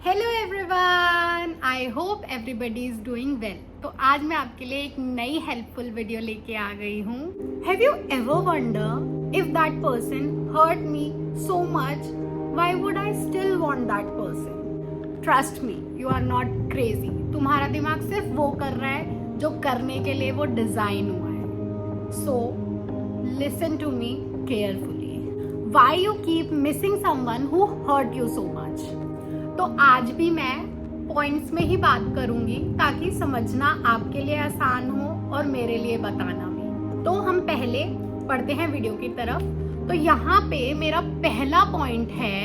Hello everyone, I hope everybody is doing well. तो आज मैं आपके लिए एक नई हेल्पफुल वीडियो लेके आ गई हूँ। Have you ever wonder if that person hurt me so much, why would I still want that person? Trust me, you are not crazy. तुम्हारा दिमाग सिर्फ वो कर रहा है जो करने के लिए वो डिजाइन हुआ है। So listen to me carefully. Why you keep missing someone who hurt you so much? तो आज भी मैं पॉइंट्स में ही बात करूंगी ताकि समझना आपके लिए आसान हो और मेरे लिए बताना भी। तो हम पहले पढ़ते हैं वीडियो की तरफ। तो यहाँ पे मेरा पहला पॉइंट है,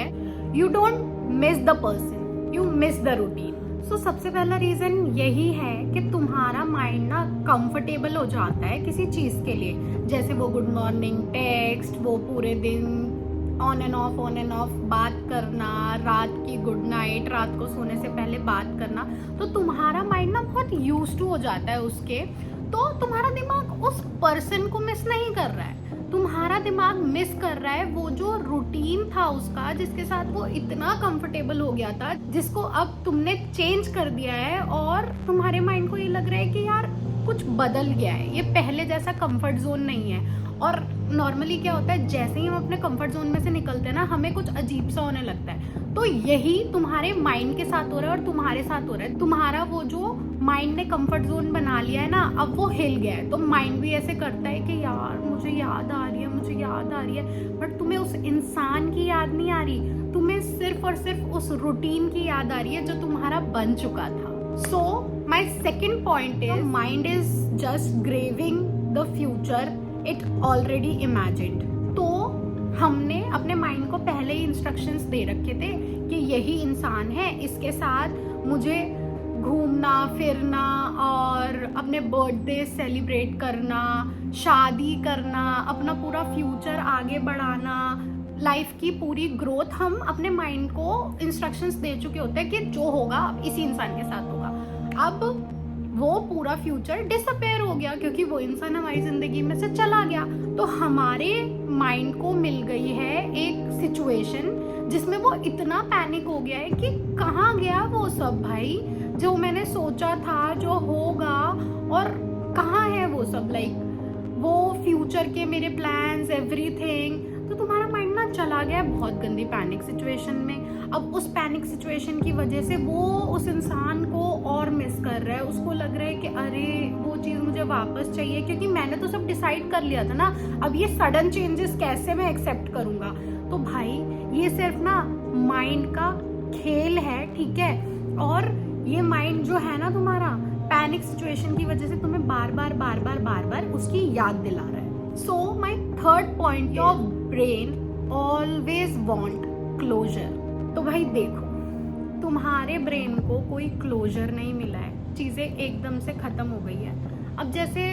you don't miss the person, you miss the routine. So सबसे पहला रीजन यही है कि तुम्हारा माइंड ना कंफर्टेबल हो जाता है किसी चीज के लिए, जैसे वो गुड मॉर्निंग टेक्स्ट, वो पूरे दिन ऑन एंड ऑफ बात करना, रात की गुड नाइट, रात को सोने से पहले बात करना। तो तुम्हारा माइंड ना बहुत यूज्ड टू हो जाता है उसके। तो तुम्हारा दिमाग उस पर्सन को मिस नहीं कर रहा है, तुम्हारा दिमाग मिस कर रहा है वो जो रूटीन था उसका, जिसके साथ वो इतना कंफर्टेबल हो गया था, जिसको अब तुमने चेंज कर दिया है। और तुम्हारे माइंड को ये लग रहा है कि यार कुछ बदल गया है, ये पहले जैसा कंफर्ट जोन नहीं है। और नॉर्मली क्या होता है, जैसे ही हम अपने कंफर्ट जोन में से निकलते हैं ना, हमें कुछ अजीब सा होने लगता है। तो यही तुम्हारे माइंड के साथ हो रहा है और तुम्हारे साथ हो रहा है। तुम्हारा वो जो माइंड ने कंफर्ट जोन बना लिया है ना, अब वो हिल गया है। तो माइंड भी ऐसे करता है कि यार मुझे याद आ रही है, मुझे याद आ रही है, बट तुम्हें उस इंसान की याद नहीं आ रही, तुम्हें सिर्फ और सिर्फ उस रूटीन की याद आ रही है जो तुम्हारा बन चुका था। So my second point is, mind is just craving the future it already imagined. तो हमने अपने माइंड को पहले ही इंस्ट्रक्शंस दे रखे थे कि यही इंसान है, इसके साथ मुझे घूमना फिरना और अपने बर्थडे सेलिब्रेट करना, शादी करना, अपना पूरा फ्यूचर आगे बढ़ाना, लाइफ की पूरी ग्रोथ हम अपने माइंड को इंस्ट्रक्शंस दे चुके होते हैं कि जो होगा इसी इंसान के साथ होगा। अब वो पूरा फ्यूचर डिसअपेयर हो गया क्योंकि वो इंसान हमारी जिंदगी में से चला गया। तो हमारे माइंड को मिल गई है एक सिचुएशन जिसमें वो इतना पैनिक हो गया है कि कहाँ गया वो सब भाई, जो मैंने सोचा था जो होगा, और कहाँ है वो सब, लाइक वो फ्यूचर के मेरे प्लान्स एवरीथिंग। तो तुम्हारा माइंड ना चला गया है बहुत गंदी पैनिक सिचुएशन में। अब उस पैनिक सिचुएशन की वजह से वो उस इंसान को और मिस कर रहा है, उसको लग रहा है कि अरे वो चीज़ मुझे वापस चाहिए, क्योंकि मैंने तो सब डिसाइड कर लिया था ना, अब ये सडन चेंजेस कैसे मैं एक्सेप्ट करूँगा। तो भाई ये सिर्फ ना माइंड का खेल है, ठीक है। और ये माइंड जो है ना तुम्हारा, पैनिक सिचुएशन की वजह से तुम्हें बार बार उसकी याद दिला रहा है। So my third point, your brain always want closure. तो भाई देखो, तुम्हारे ब्रेन को कोई क्लोजर नहीं मिला है, चीज़ें एकदम से ख़त्म हो गई है। अब जैसे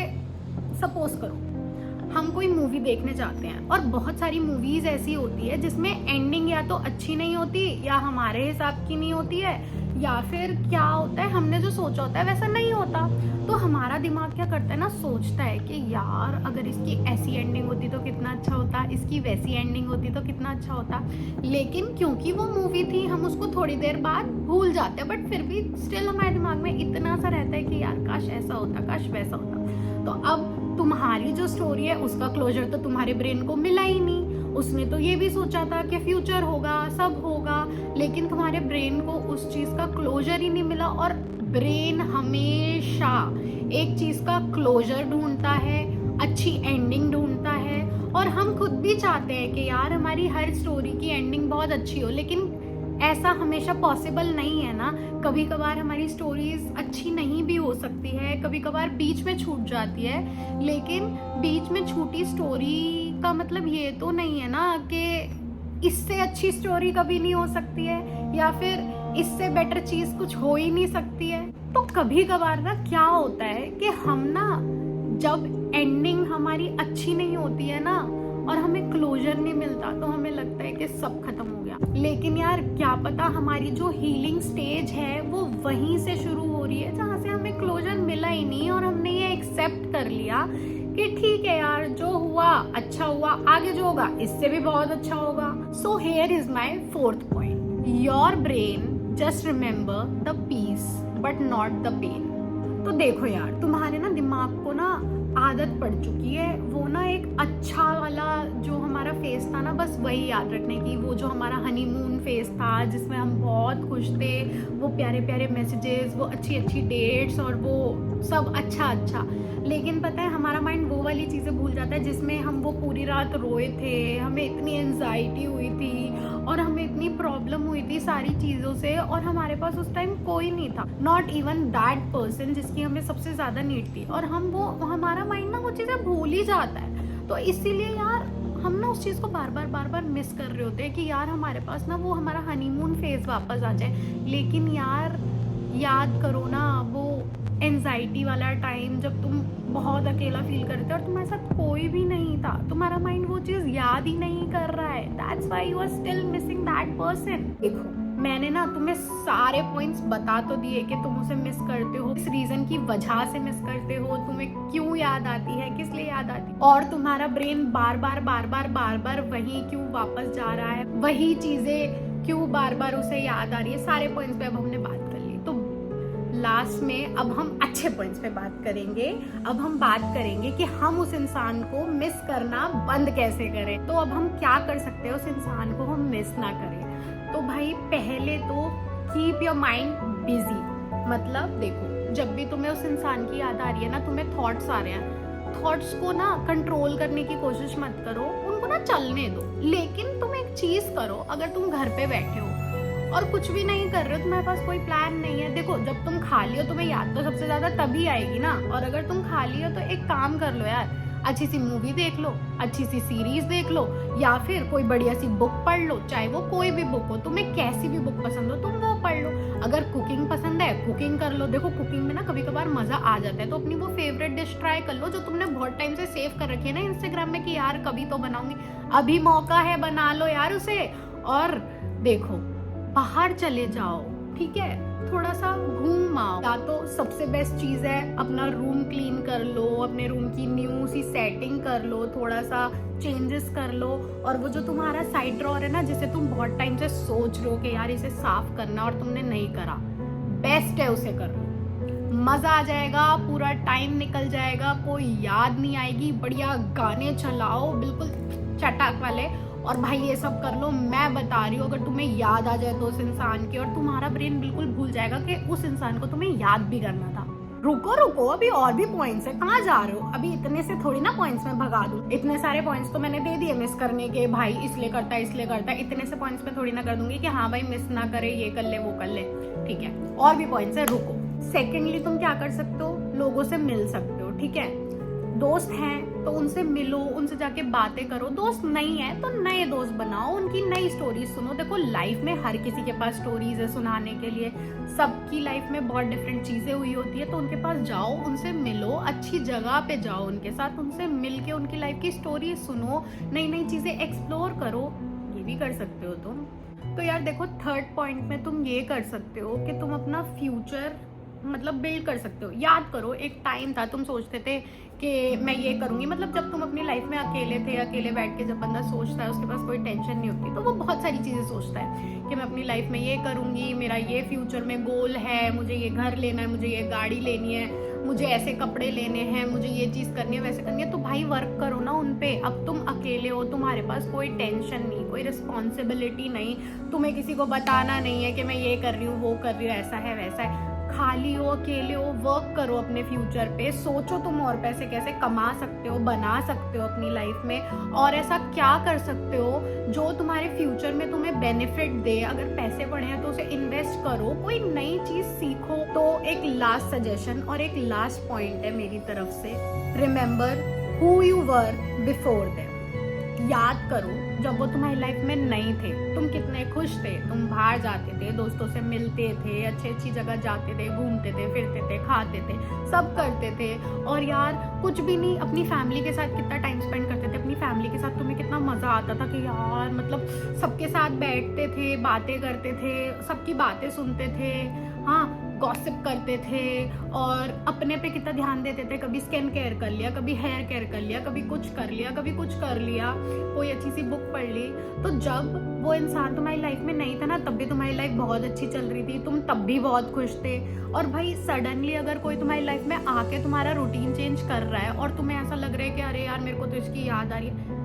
सपोज करो हम कोई मूवी देखने जाते हैं, और बहुत सारी मूवीज़ ऐसी होती है जिसमें एंडिंग या तो अच्छी नहीं होती, या हमारे हिसाब की नहीं होती है, या फिर क्या होता है हमने जो सोचा होता है वैसा नहीं होता। तो हमारा दिमाग क्या करता है ना, सोचता है कि यार अगर इसकी ऐसी एंडिंग होती तो कितना अच्छा होता, इसकी वैसी एंडिंग होती तो कितना अच्छा होता। लेकिन क्योंकि वो मूवी थी हम उसको थोड़ी देर बाद भूल जाते हैं, बट फिर भी स्टिल हमारे दिमाग में इतना सा रहता है कि यार काश ऐसा होता, काश वैसा होता। तो अब तुम्हारी जो स्टोरी है उसका क्लोजर तो तुम्हारे ब्रेन को मिला ही नहीं। उसने तो ये भी सोचा था कि फ्यूचर होगा, सब होगा, लेकिन तुम्हारे ब्रेन को उस चीज़ का क्लोजर ही नहीं मिला। और ब्रेन हमेशा एक चीज़ का क्लोजर ढूंढता है, अच्छी एंडिंग ढूंढता है, और हम खुद भी चाहते हैं कि यार हमारी हर स्टोरी की एंडिंग बहुत अच्छी हो, लेकिन ऐसा हमेशा पॉसिबल नहीं है ना। कभी कभार हमारी स्टोरीज अच्छी नहीं भी हो सकती है, कभी कभार बीच में छूट जाती है, लेकिन बीच में छूटी स्टोरी का मतलब ये तो नहीं है ना कि इससे अच्छी स्टोरी कभी नहीं हो सकती है, या फिर इससे बेटर चीज़ कुछ हो ही नहीं सकती है। तो कभी कभार ना क्या होता है कि हम ना जब एंडिंग हमारी अच्छी नहीं होती है ना, और हमें क्लोजर नहीं मिलता, तो हमें लगता है कि सब खत्म हो गया। लेकिन यार क्या पता हमारी जो हीलिंग स्टेज है वो वहीं से शुरू हो रही है जहाँ से हमें क्लोजर मिला ही नहीं, और हमने ये एक्सेप्ट कर लिया कि ठीक है यार जो हुआ अच्छा हुआ, आगे जो होगा इससे भी बहुत अच्छा होगा। So here is my fourth point, your brain just remember the peace but not the pain. तो देखो यार, तुम्हारे ना दिमाग को ना आदत पड़ चुकी है वो ना एक अच्छा वाला जो हमारा फेस था ना, बस वही याद रखने की। वो जो हमारा हनीमून फेस था जिसमें हम बहुत खुश थे, वो प्यारे प्यारे मैसेजेस, वो अच्छी अच्छी डेट्स और वो सब अच्छा अच्छा। लेकिन पता है हमारा माइंड वो वाली चीज़ें भूल जाता है जिसमें हम वो पूरी रात रोए थे, हमें इतनी एंजाइटी हुई थी और हमें इतनी प्रॉब्लम हुई थी सारी चीज़ों से, और हमारे पास उस टाइम कोई नहीं था, नॉट इवन दैट पर्सन जिसकी हमें सबसे ज़्यादा नीड थी। और हम वो हमारा माइंड ना वो चीज़ें भूल ही जाता है। तो इसीलिए यार हम ना उस चीज़ को बार बार मिस कर रहे होते हैं कि यार हमारे पास ना वो हमारा हनीमून फेज वापस आ जाए। लेकिन यार याद करो ना वो एंजाइटी वाला टाइम जब तुम बहुत अकेला फील करते हो और तुम्हारे साथ कोई भी नहीं था, तुम्हारा माइंड वो चीज़ याद ही नहीं कर रहा है। That's why you are still missing that person. देखो मैंने ना तुम्हें सारे पॉइंट्स बता तो दिए कि तुम उसे मिस करते हो, इस रीजन की वजह से मिस करते हो, तुम्हें क्यों याद आती है, किस लिए याद आती है, और तुम्हारा ब्रेन बार बार वही क्यों वापस जा रहा है, वही चीजें क्यों बार बार उसे याद आ रही है। सारे पॉइंट्स पे अब हमने बात कर ली। तो लास्ट में अब हम अच्छे पॉइंट्स पे बात करेंगे। अब हम बात करेंगे कि हम उस इंसान को मिस करना बंद कैसे करें। तो अब हम क्या कर सकते हैं उस इंसान को हम मिस ना करें। तो भाई पहले तो कीप योर माइंड बिजी। मतलब देखो जब भी तुम्हें उस इंसान की याद आ रही है ना, तुम्हें थॉट्स आ रहे हैं, थॉट्स को ना कंट्रोल करने की कोशिश मत करो, उनको ना चलने दो। लेकिन तुम एक चीज करो, अगर तुम घर पे बैठे हो और कुछ भी नहीं कर रहे हो, तुम्हारे पास कोई प्लान नहीं है, देखो जब तुम खाली हो तुम्हें याद तो सबसे ज्यादा तभी आएगी ना। और अगर तुम खाली हो तो एक काम कर लो यार, अच्छी सी मूवी देख लो, अच्छी सी सीरीज देख लो, या फिर कोई बढ़िया सी बुक पढ़ लो। चाहे वो कोई भी बुक हो, तुम्हें कैसी भी बुक पसंद हो तुम वो पढ़ लो। अगर कुकिंग पसंद है कुकिंग कर लो। देखो कुकिंग में ना कभी कभार मजा आ जाता है, तो अपनी वो फेवरेट डिश ट्राई कर लो जो तुमने बहुत टाइम से सेव कर रखी है ना इंस्टाग्राम में कि यार कभी तो बनाऊंगी, अभी मौका है, बना लो यार उसे। और देखो बाहर चले जाओ, ठीक है, थोड़ा सा घूम आओ। या तो सबसे बेस्ट चीज है अपना रूम क्लीन कर लो, अपने रूम की न्यू सी सेटिंग कर लो, थोड़ा सा चेंजेस कर लो। और वो जो तुम्हारा साइड ड्रॉअर है ना जिसे तुम बहुत टाइम से सोच रहे हो कि यार इसे साफ करना और तुमने नहीं करा, बेस्ट है उसे कर लो, मजा आ जाएगा, पूरा टाइम निकल जाएगा, कोई याद नहीं आएगी, बढ़िया गाने चलाओ बिल्कुल चटाक वाले, और भाई ये सब कर लो। मैं बता रही हूँ अगर तुम्हें याद आ जाए तो उस इंसान की, और तुम्हारा ब्रेन बिल्कुल भूल जाएगा कि उस इंसान को तुम्हें याद भी करना था। रुको अभी और भी पॉइंट्स है, कहाँ जा रहे हो? अभी इतने से थोड़ी ना पॉइंट्स में भगा दूं। इतने सारे पॉइंट्स तो मैंने दे दिए मिस करने के, भाई इसलिए करता है, इतने से पॉइंट्स में थोड़ी ना कर दूंगी कि हाँ भाई मिस ना करे, ये कर ले वो कर ले, ठीक है। और भी पॉइंट्स है, रुको। सेकेंडली तुम क्या कर सकते हो, लोगों से मिल सकते हो, ठीक है। दोस्त हैं तो उनसे मिलो, उनसे जाके बातें करो। दोस्त नहीं है तो नए दोस्त बनाओ, उनकी नई स्टोरीज सुनो। देखो लाइफ में हर किसी के पास स्टोरीज है सुनाने के लिए, सबकी लाइफ में बहुत डिफरेंट चीजें हुई होती है। तो उनके पास जाओ, उनसे मिलो, अच्छी जगह पे जाओ, उनके साथ उनसे मिल के उनकी लाइफ की स्टोरी सुनो, नई नई चीजें एक्सप्लोर करो। ये भी कर सकते हो तुम। तो यार देखो थर्ड पॉइंट में तुम ये कर सकते हो कि तुम अपना फ्यूचर मतलब बिल्ड कर सकते हो। याद करो एक टाइम था तुम सोचते थे कि मैं ये करूंगी, मतलब जब तुम अपनी लाइफ में अकेले थे, अकेले बैठ के जब बंदा सोचता है उसके पास कोई टेंशन नहीं होती, तो वो बहुत सारी चीजें सोचता है कि मैं अपनी लाइफ में ये करूंगी, मेरा ये फ्यूचर में गोल है, मुझे ये घर लेना है, मुझे ये गाड़ी लेनी है, मुझे ऐसे कपड़े लेने हैं, मुझे ये चीज करनी है, वैसे करनी है। तो भाई वर्क करो ना उन पे। अब तुम अकेले हो, तुम्हारे पास कोई टेंशन नहीं, कोई रिस्पॉन्सिबिलिटी नहीं, तुम्हें किसी को बताना नहीं है कि मैं ये कर रही हूँ वो कर रही हूँ, ऐसा है वैसा है। खाली हो, अकेले हो, वर्क करो अपने फ्यूचर पे, सोचो तुम और पैसे कैसे कमा सकते हो, बना सकते हो अपनी लाइफ में, और ऐसा क्या कर सकते हो जो तुम्हारे फ्यूचर में तुम्हें बेनिफिट दे। अगर पैसे पड़े हैं तो उसे इन्वेस्ट करो, कोई नई चीज सीखो। तो एक लास्ट सजेशन और एक लास्ट पॉइंट है मेरी तरफ से, remember who you were before them. याद करो जब वो तुम्हारी लाइफ में नहीं थे, तुम कितने खुश थे, तुम बाहर जाते थे, दोस्तों से मिलते थे, अच्छी जगह जाते थे, घूमते थे, फिरते थे, खाते थे, सब करते थे। और यार कुछ भी नहीं, अपनी फैमिली के साथ कितना टाइम स्पेंड करते थे, अपनी फैमिली के साथ तुम्हें कितना मजा आता था कि यार मतलब सबके साथ बैठते थे, बातें करते थे, सबकी बातें सुनते थे, हाँ, गॉसिप करते थे और अपने पे कितना ध्यान देते थे, कभी स्किन केयर कर लिया, कभी हेयर केयर कर लिया, कभी कुछ कर लिया, कभी कुछ कर लिया, कोई अच्छी सी बुक पढ़ ली। तो जब वो इंसान तुम्हारी लाइफ में नहीं था ना, तब भी तुम्हारी लाइफ बहुत अच्छी चल रही थी, तुम तब भी बहुत खुश थे। और भाई सडनली अगर कोई तुम्हारी लाइफ में आके तुम्हारा रूटीन चेंज कर रहा है और तुम्हें ऐसा लग रहा है कि अरे यार मेरे को तो इसकी याद आ रही है,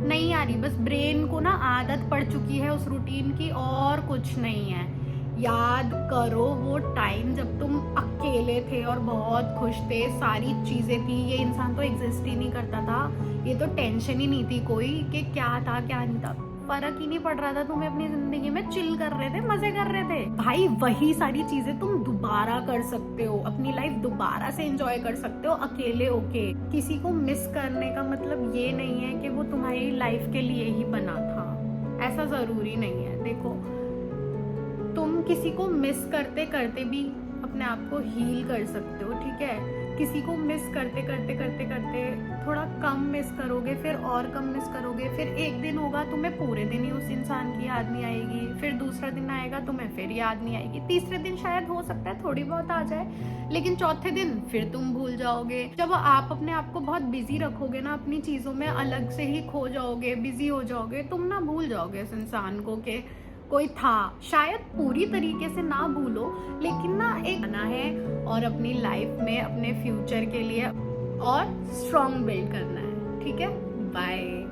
नहीं आ रही, बस ब्रेन को ना आदत पड़ चुकी है उस रूटीन की, और कुछ नहीं है। याद करो वो टाइम जब तुम अकेले थे और बहुत खुश थे, सारी चीजें थी, ये इंसान तो एग्जिस्ट ही नहीं करता था, ये तो टेंशन ही नहीं थी कोई कि क्या था क्या नहीं था, फर्क ही नहीं पड़ रहा था, तुम्हें अपनी जिंदगी में चिल कर रहे थे, मजे कर रहे थे। भाई वही सारी चीजें तुम दोबारा कर सकते हो, अपनी लाइफ दोबारा से एंजॉय कर सकते हो अकेले होके। किसी को मिस करने का मतलब ये नहीं है कि वो तुम्हारी लाइफ के लिए ही बना था, ऐसा जरूरी नहीं है। देखो तुम किसी को मिस करते करते भी अपने आप को हील कर सकते हो, ठीक है। किसी को मिस करते करते करते करते थोड़ा कम मिस करोगे, फिर और कम मिस करोगे, फिर एक दिन होगा तुम्हें पूरे दिन ही उस इंसान की याद नहीं आएगी, फिर दूसरा दिन आएगा तुम्हें फिर याद नहीं आएगी, तीसरे दिन शायद हो सकता है थोड़ी बहुत आ जाए, लेकिन चौथे दिन फिर तुम भूल जाओगे। जब आप अपने आप को बहुत बिजी रखोगे ना, अपनी चीजों में अलग से ही खो जाओगे, बिजी हो जाओगे, तुम ना भूल जाओगे उस इंसान को कि कोई था। शायद पूरी तरीके से ना भूलो, लेकिन ना एक बना है और अपनी लाइफ में अपने फ्यूचर के लिए और स्ट्रॉन्ग बिल्ड करना है, ठीक है। बाय।